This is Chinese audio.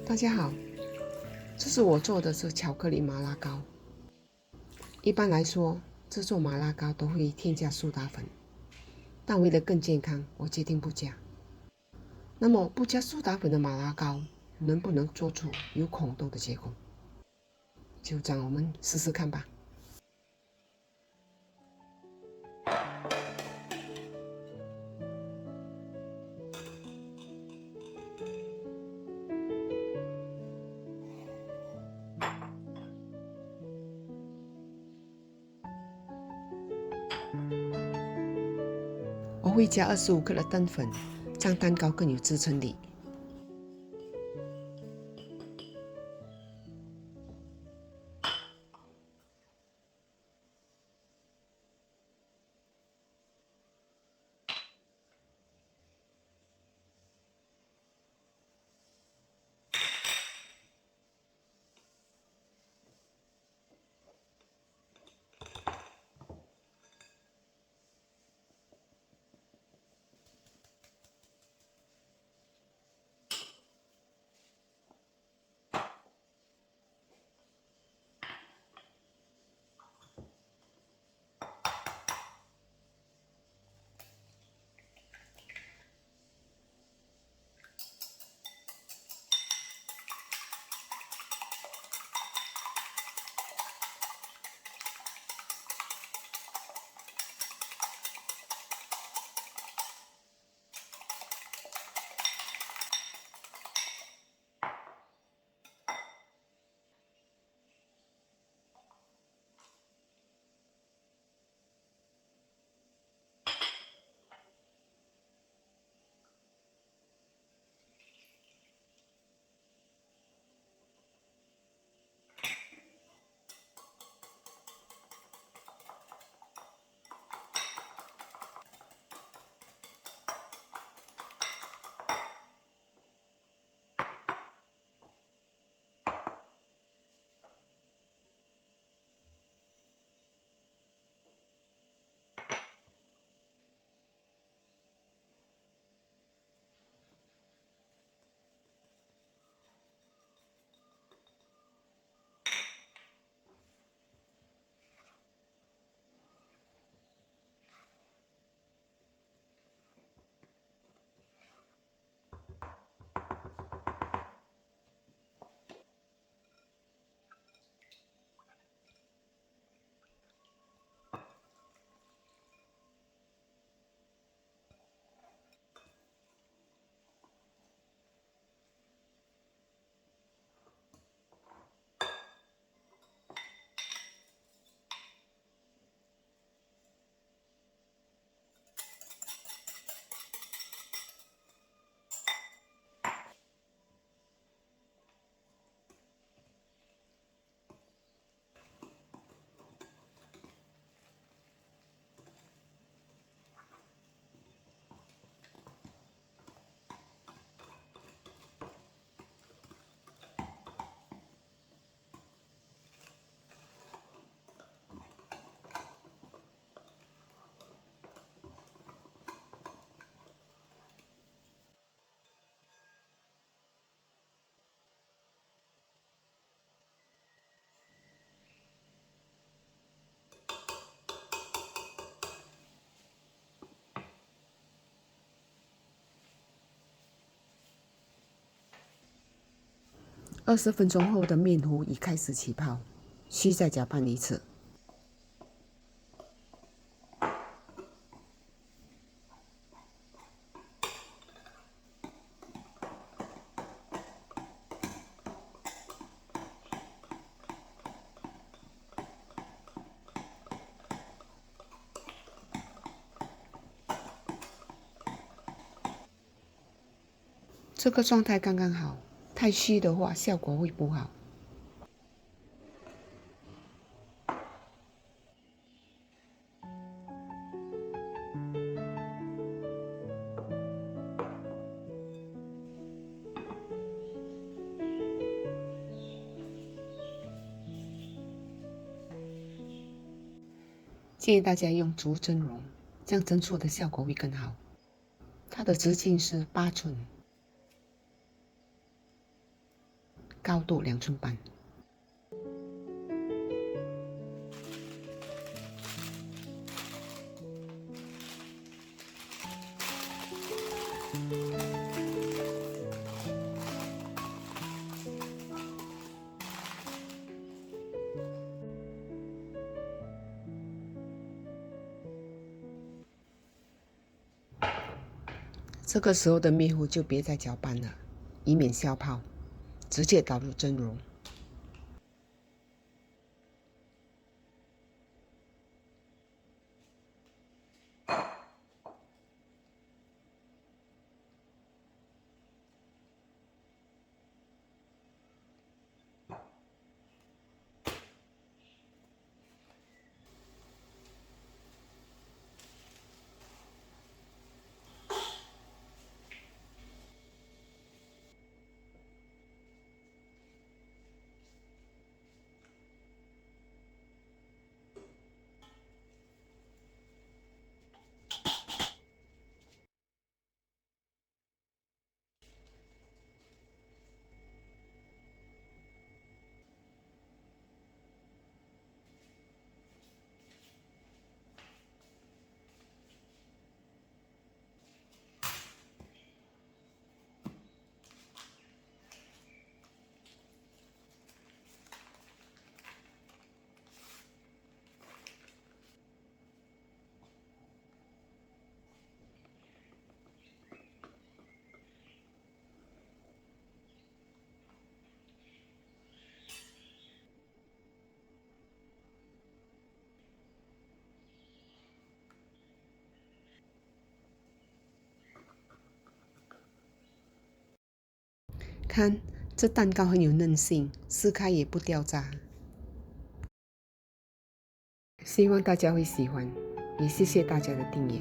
大家好，这是我做的是巧克力麻辣糕。一般来说，制作麻辣糕都会添加苏打粉，但为了更健康，我决定不加。那么不加苏打粉的麻辣糕能不能做出有孔洞的结果？就让我们试试看吧。我会加25克的蛋粉，让蛋糕更有支撑力。20分钟后的面糊已开始起泡，需再搅拌一次。这个状态刚刚好，太虚的话效果会不好。建议大家用竹蒸笼，这样蒸出的效果会更好。它的直径是8寸，高度2寸半。这个时候的面糊就别再搅拌了，以免消泡，直接倒入蒸笼。看，这蛋糕很有韧性，撕开也不掉渣。希望大家会喜欢，也谢谢大家的订阅。